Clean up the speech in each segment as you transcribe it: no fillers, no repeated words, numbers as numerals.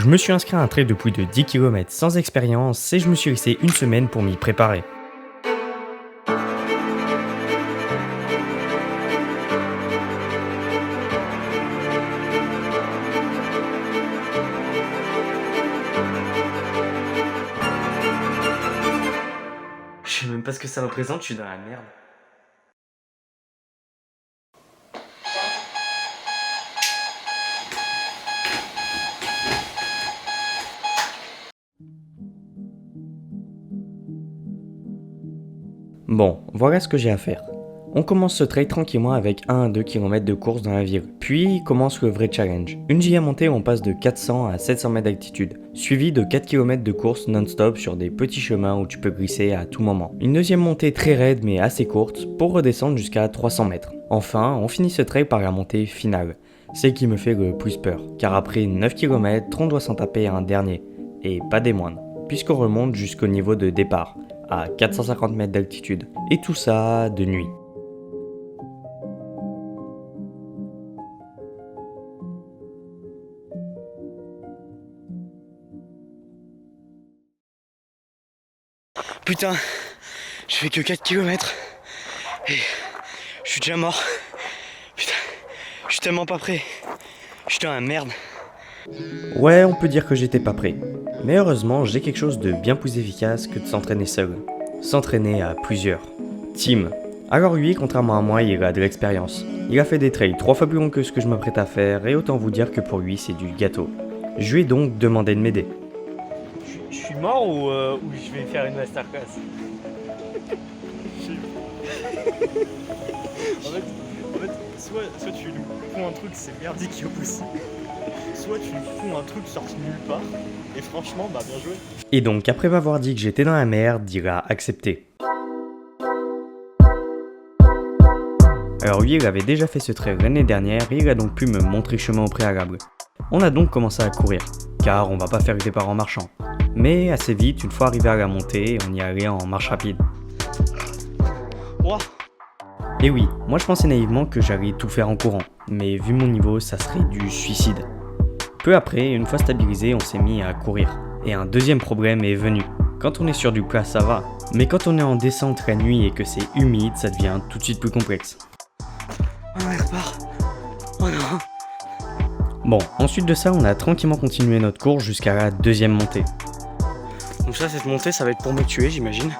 Je me suis inscrit à un trail de plus de 10 km sans expérience et je me suis laissé une semaine pour m'y préparer. Je sais même pas ce que ça représente, je suis dans la merde. Bon, voilà ce que j'ai à faire. On commence ce trail tranquillement avec 1 à 2 km de course dans la ville. Puis commence le vrai challenge. Une giga montée où on passe de 400 à 700 mètres d'altitude, suivi de 4 km de course non-stop sur des petits chemins où tu peux glisser à tout moment. Une deuxième montée très raide mais assez courte pour redescendre jusqu'à 300 mètres. Enfin, on finit ce trail par la montée finale, celle qui me fait le plus peur, car après 9 km, on doit s'en taper un dernier, et pas des moindres, puisqu'on remonte jusqu'au niveau de départ, à 450 mètres d'altitude, et tout ça de nuit. Putain, je fais que 4 km et je suis déjà mort. Putain, je suis tellement pas prêt. Je suis dans la merde. Ouais, on peut dire que j'étais pas prêt. Mais heureusement, j'ai quelque chose de bien plus efficace que de s'entraîner seul. S'entraîner à plusieurs. Team. Alors lui, contrairement à moi, il a de l'expérience. Il a fait des trails 3 fois plus longs que ce que je m'apprête à faire et autant vous dire que pour lui, c'est du gâteau. Je lui ai donc demandé de m'aider. Je suis mort ou je vais faire une masterclass? en fait, soit tu nous fous un truc c'est merdique au possible, soit tu nous fous un truc sorti de nulle part, et franchement, bah bien joué. Et donc, après m'avoir dit que j'étais dans la merde, il a accepté. Alors lui, il avait déjà fait ce trail l'année dernière et il a donc pu me montrer le chemin au préalable. On a donc commencé à courir, car on va pas faire le départ en marchant. Mais assez vite, une fois arrivé à la montée, on y allait en marche rapide. Ouah. Et oui, moi je pensais naïvement que j'allais tout faire en courant, mais vu mon niveau, ça serait du suicide. Peu après, une fois stabilisé, on s'est mis à courir. Et un deuxième problème est venu. Quand on est sur du plat, ça va. Mais quand on est en descente la nuit et que c'est humide, ça devient tout de suite plus complexe. Oh non, il repart. Oh non. Bon, ensuite de ça, on a tranquillement continué notre course jusqu'à la deuxième montée. Donc ça, cette montée, ça va être pour me tuer, j'imagine.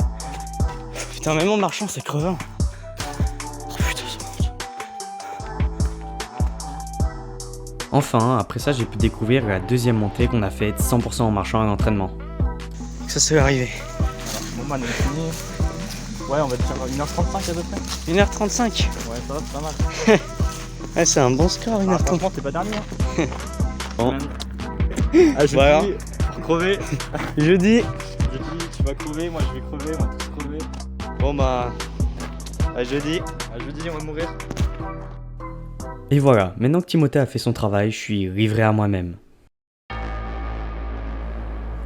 Putain, même en marchant, c'est crevant. Oh putain, ça monte. Enfin, après ça, j'ai pu découvrir la deuxième montée qu'on a faite 100% en marchant à l'entraînement. Ça, c'est arrivé. Bon man, on est fini. Ouais, on va te faire 1h35 à peu près. 1h35. Ouais, ça va, c'est pas mal. Ouais, c'est un bon score, 1h35. Franchement, t'es pas dernier. Hein. Bon. Ah, je Voilà. dis, pour crever. Jeudi. Je dis, tu vas crever, moi je vais crever, on va tous crever. Bon bah, à jeudi. À jeudi, on va mourir. Et voilà, maintenant que Timothée a fait son travail, je suis livré à moi-même.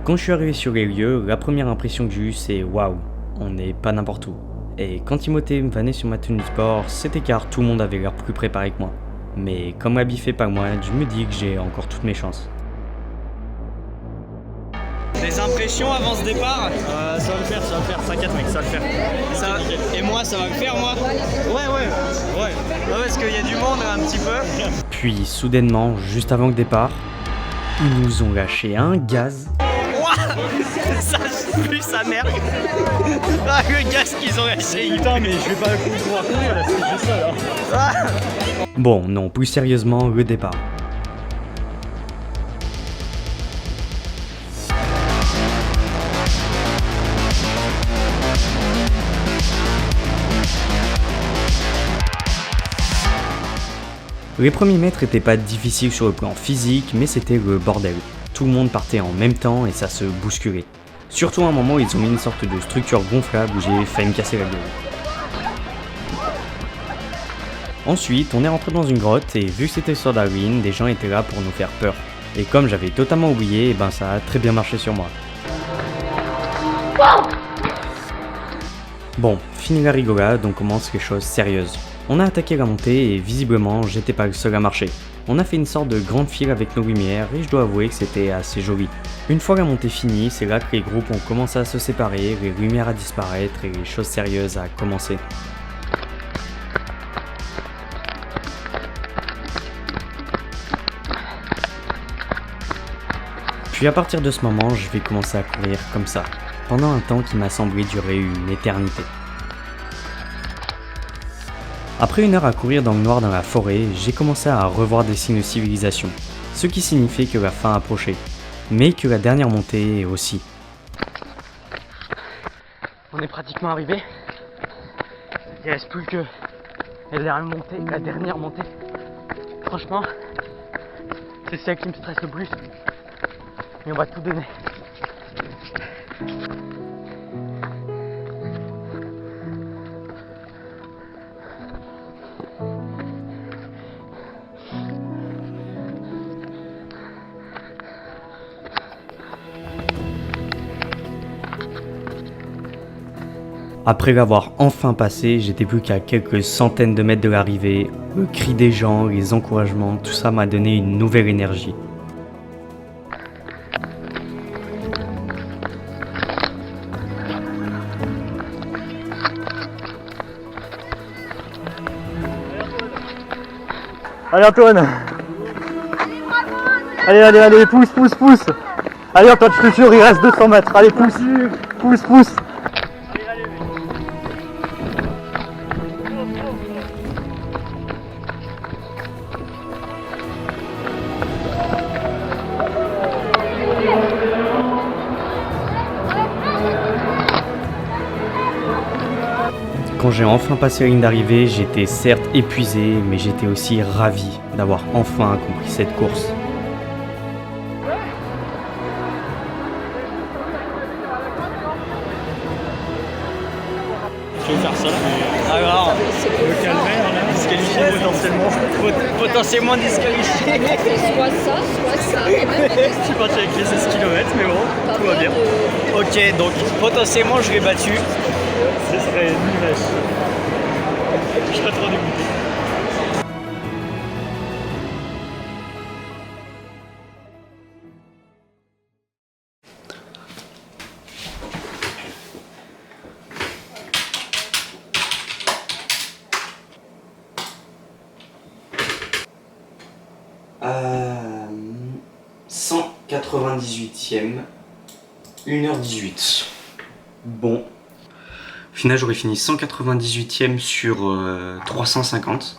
Quand je suis arrivé sur les lieux, la première impression que j'ai eue c'est waouh, on n'est pas n'importe où. Et quand Timothée me vannait sur ma tenue de sport, c'était car tout le monde avait l'air plus préparé que moi. Mais comme l'habit fait pas moi, je me dis que j'ai encore toutes mes chances. Des impressions avant ce départ? Ça va le faire, t'inquiète mec, ça va le faire. Et moi, ça va le faire moi? Ouais. Ouais, parce qu'il y a du monde un petit peu. Puis soudainement, juste avant le départ, ils nous ont lâché un gaz. Ça pue sa mère. Ah, le gaz qu'ils ont lâché. Putain, mais je vais pas pouvoir courir là, c'est juste ça là. Bon, non, plus sérieusement, le départ. Les premiers mètres étaient pas difficiles sur le plan physique, mais c'était le bordel. Tout le monde partait en même temps et ça se bousculait. Surtout à un moment où ils ont mis une sorte de structure gonflable où j'ai failli me casser la gueule. Ensuite, on est rentré dans une grotte et vu que c'était sur Darwin, des gens étaient là pour nous faire peur. Et comme j'avais totalement oublié, ben ça a très bien marché sur moi. Bon, fini la rigolade, on commence les choses sérieuses. On a attaqué la montée et visiblement j'étais pas le seul à marcher. On a fait une sorte de grande file avec nos lumières et je dois avouer que c'était assez joli. Une fois la montée finie, c'est là que les groupes ont commencé à se séparer, les lumières à disparaître et les choses sérieuses à commencer. Puis à partir de ce moment, je vais commencer à courir comme ça, pendant un temps qui m'a semblé durer une éternité. Après une heure à courir dans le noir dans la forêt, j'ai commencé à revoir des signes de civilisation, ce qui signifiait que la fin approchait, mais que la dernière montée aussi. On est pratiquement arrivé. Il reste plus que la dernière montée. Franchement, c'est celle qui me stresse le plus. Mais on va tout donner. Après l'avoir enfin passé, j'étais plus qu'à quelques centaines de mètres de l'arrivée. Le cri des gens, les encouragements, tout ça m'a donné une nouvelle énergie. Allez Antoine. Allez, pousse. Allez Antoine, je te jure, il reste 200 mètres. Allez, pousse. Quand j'ai enfin passé la ligne d'arrivée, j'étais certes épuisé, mais j'étais aussi ravi d'avoir enfin accompli cette course. Je vais faire ça. Alors, Le calvaire, là, disqualifié potentiellement. potentiellement disqualifié. Soit ça, et même Je suis parti avec les 16 km, mais bon, tout va bien. Ok, donc potentiellement je l'ai battu. Ce serait une vache. Je serais trop dégoûté. Euh, 198e, 1h18. Bon. Au final, j'aurais fini 198e sur 350.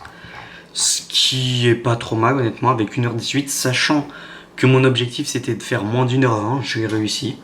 Ce qui est pas trop mal, honnêtement, avec 1h18, sachant que mon objectif c'était de faire moins d'1h20, je l'ai réussi.